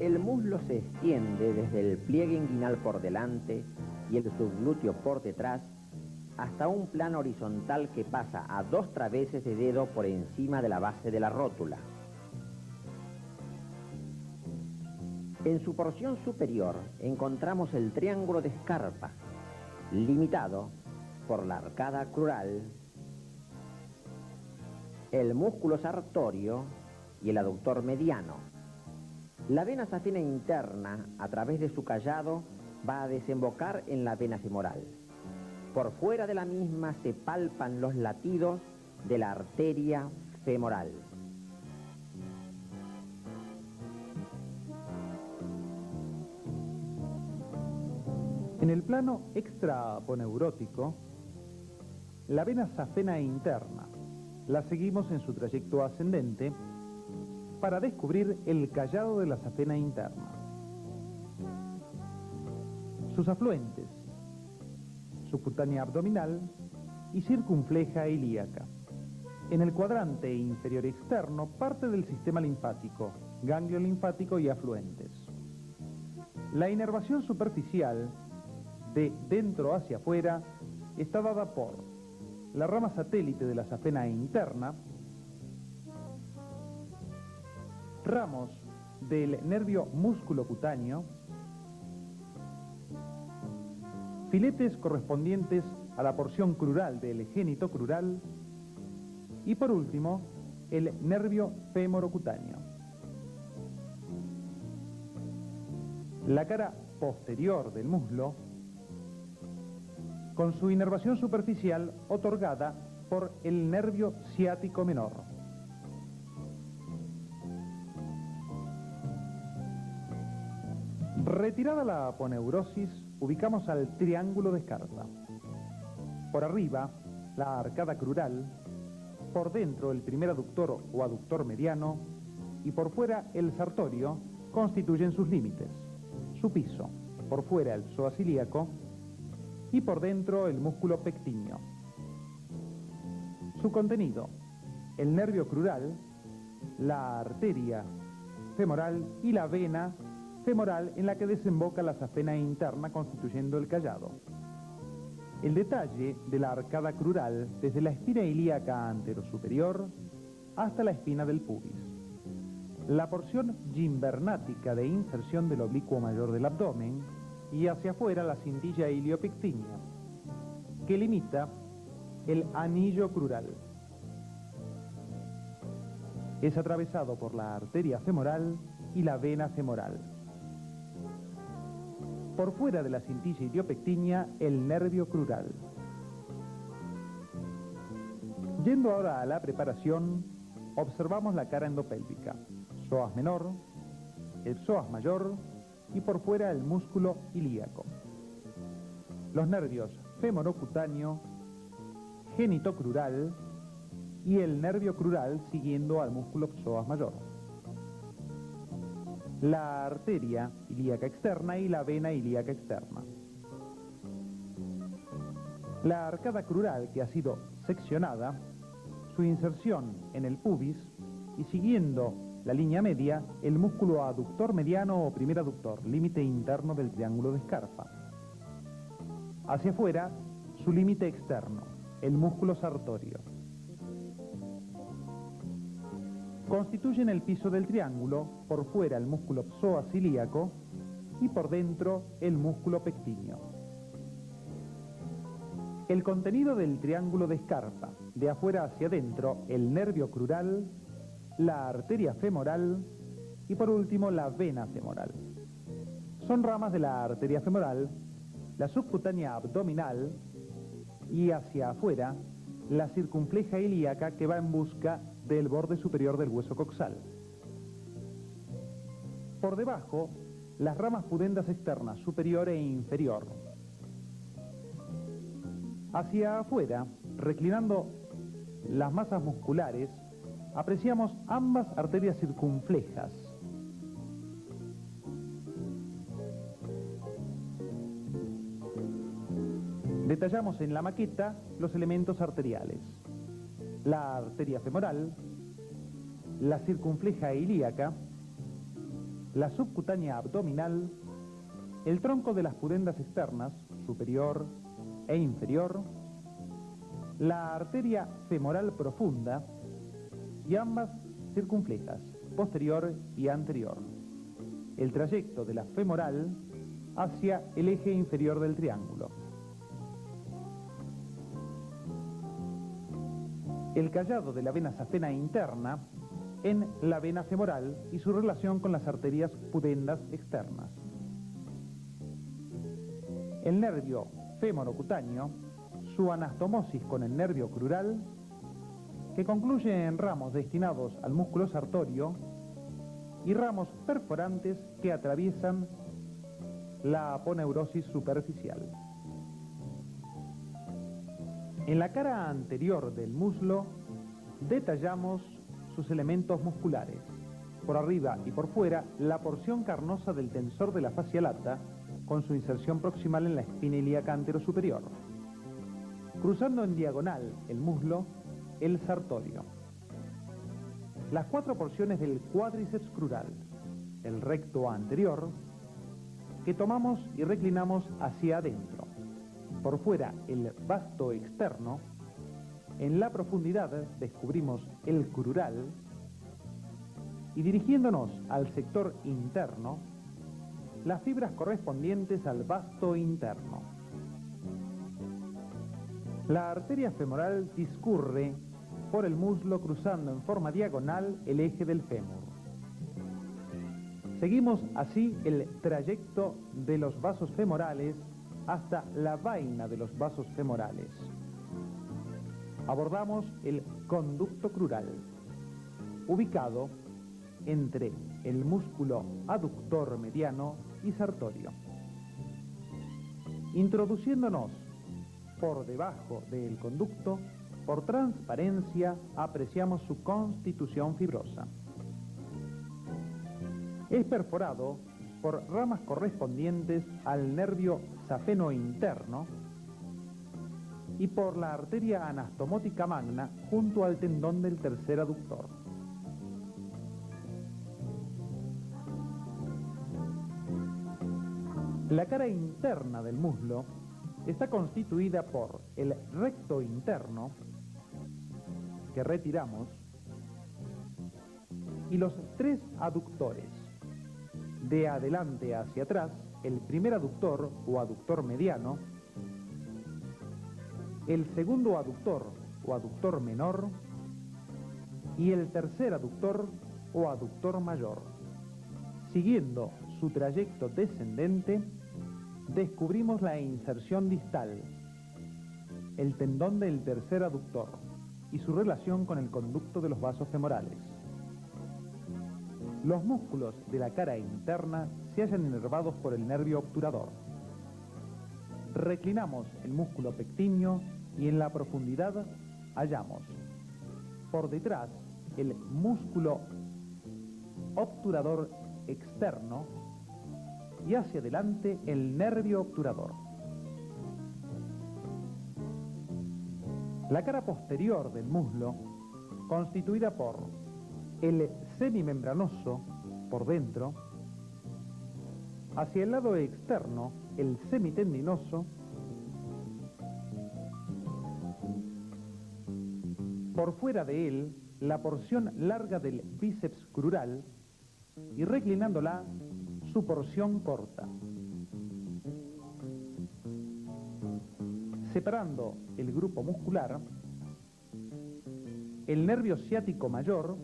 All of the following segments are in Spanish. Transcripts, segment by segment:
El muslo se extiende desde el pliegue inguinal por delante y el subglúteo por detrás hasta un plano horizontal que pasa a 2 traveses de dedo por encima de la base de la rótula. En su porción superior encontramos el triángulo de Scarpa, limitado por la arcada crural, el músculo sartorio y el aductor mediano. La vena safena interna, a través de su callado, va a desembocar en la vena femoral. Por fuera de la misma se palpan los latidos de la arteria femoral. En el plano extraaponeurótico, la vena safena interna la seguimos en su trayecto ascendente para descubrir el callado de la safena interna. Sus afluentes, subcutánea abdominal y circunfleja ilíaca. En el cuadrante inferior externo, parte del sistema linfático, ganglio linfático y afluentes. La inervación superficial, de dentro hacia afuera, está dada por la rama satélite de la safena interna, ramos del nervio musculocutáneo, filetes correspondientes a la porción crural del génito crural y por último el nervio femorocutáneo. La cara posterior del muslo, con su inervación superficial otorgada por el nervio ciático menor. Retirada la aponeurosis, ubicamos al triángulo de Scarpa. Por arriba, la arcada crural, por dentro el primer aductor o aductor mediano y por fuera el sartorio constituyen sus límites. Su piso, por fuera el psoas ilíaco y por dentro el músculo pectíneo. Su contenido, el nervio crural, la arteria femoral y la vena femoral en la que desemboca la safena interna constituyendo el callado. El detalle de la arcada crural desde la espina ilíaca anterosuperior hasta la espina del pubis. La porción gimbernática de inserción del oblicuo mayor del abdomen y hacia afuera la cintilla iliopectínea, que limita el anillo crural. Es atravesado por la arteria femoral y la vena femoral. Por fuera de la cintilla iliopectínea, el nervio crural. Yendo ahora a la preparación, observamos la cara endopélvica, psoas menor, el psoas mayor y por fuera el músculo ilíaco. Los nervios femorocutáneo, genitocrural y el nervio crural siguiendo al músculo psoas mayor. La arteria ilíaca externa y la vena ilíaca externa. La arcada crural que ha sido seccionada, su inserción en el pubis y siguiendo la línea media, el músculo aductor mediano o primer aductor, límite interno del triángulo de Scarpa. Hacia afuera, su límite externo, el músculo sartorio. Constituyen el piso del triángulo, por fuera el músculo psoas ilíaco y por dentro el músculo pectíneo. El contenido del triángulo de Scarpa, de afuera hacia adentro, el nervio crural, la arteria femoral y por último la vena femoral. Son ramas de la arteria femoral, la subcutánea abdominal y hacia afuera la circunfleja ilíaca que va en busca del borde superior del hueso coxal. Por debajo, las ramas pudendas externas superior e inferior. Hacia afuera, reclinando las masas musculares, apreciamos ambas arterias circunflejas. Detallamos en la maqueta los elementos arteriales. La arteria femoral, la circunfleja ilíaca la subcutánea abdominal, el tronco de las pudendas externas, superior e inferior, la arteria femoral profunda y ambas circunflejas, posterior y anterior. El trayecto de la femoral hacia el eje inferior del triángulo. El callado de la vena safena interna en la vena femoral y su relación con las arterias pudendas externas. El nervio femorocutáneo, su anastomosis con el nervio crural, que concluye en ramos destinados al músculo sartorio y ramos perforantes que atraviesan la aponeurosis superficial. En la cara anterior del muslo detallamos sus elementos musculares. Por arriba y por fuera, la porción carnosa del tensor de la fascia lata, con su inserción proximal en la espina ilíaca anterosuperior. Cruzando en diagonal el muslo, el sartorio. Las 4 porciones del cuádriceps crural, el recto anterior, que tomamos y reclinamos hacia adentro. Por fuera, el vasto externo. En la profundidad descubrimos el crural y dirigiéndonos al sector interno, las fibras correspondientes al vasto interno. La arteria femoral discurre por el muslo cruzando en forma diagonal el eje del fémur. Seguimos así el trayecto de los vasos femorales hasta la vaina de los vasos femorales. Abordamos el conducto crural, ubicado entre el músculo aductor mediano y sartorio. Introduciéndonos por debajo del conducto, por transparencia apreciamos su constitución fibrosa. Es perforado por ramas correspondientes al nervio safeno interno y por la arteria anastomótica magna junto al tendón del tercer aductor. La cara interna del muslo está constituida por el recto interno, que retiramos, y los 3 aductores. De adelante hacia atrás, el primer aductor o aductor mediano, el segundo aductor o aductor menor y el tercer aductor o aductor mayor. Siguiendo su trayecto descendente, descubrimos la inserción distal, el tendón del tercer aductor y su relación con el conducto de los vasos femorales. Los músculos de la cara interna se hallan inervados por el nervio obturador. Reclinamos el músculo pectíneo y en la profundidad hallamos por detrás el músculo obturador externo y hacia adelante el nervio obturador. La cara posterior del muslo, constituida por el semimembranoso por dentro, hacia el lado externo el semitendinoso, por fuera de él la porción larga del bíceps crural y reclinándola su porción corta. Separando el grupo muscular, el nervio ciático mayor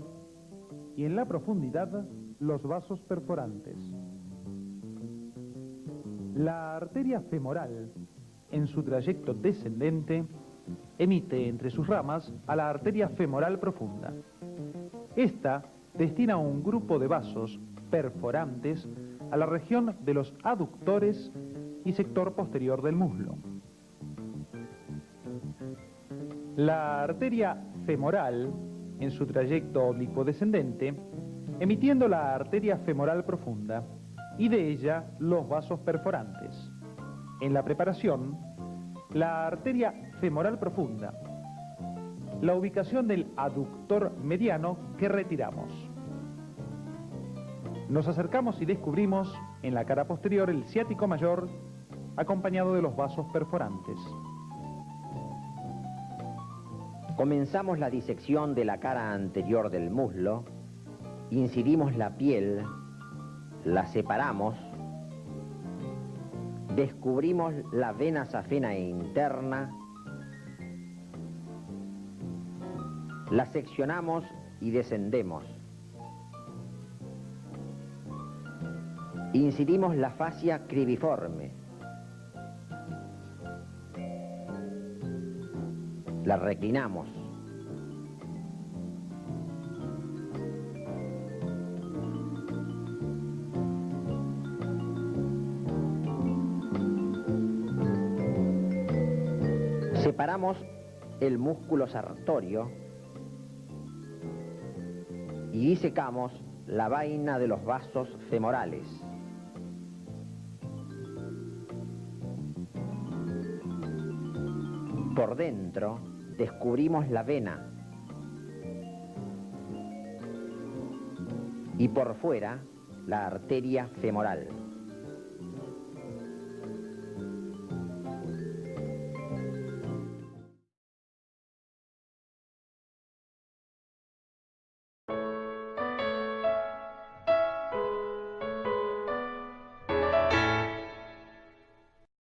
y en la profundidad los vasos perforantes. La arteria femoral, en su trayecto descendente, emite entre sus ramas a la arteria femoral profunda. Esta destina un grupo de vasos perforantes a la región de los aductores y sector posterior del muslo. La arteria femoral, en su trayecto oblicuo descendente, emitiendo la arteria femoral profunda y de ella los vasos perforantes. En la preparación, la arteria femoral profunda, la ubicación del aductor mediano que retiramos. Nos acercamos y descubrimos en la cara posterior el ciático mayor acompañado de los vasos perforantes. Comenzamos la disección de la cara anterior del muslo, incidimos la piel, la separamos, descubrimos la vena safena interna, la seccionamos y descendemos. Incidimos la fascia cribiforme. La reclinamos. Separamos el músculo sartorio y disecamos la vaina de los vasos femorales. Por dentro descubrimos la vena y por fuera la arteria femoral.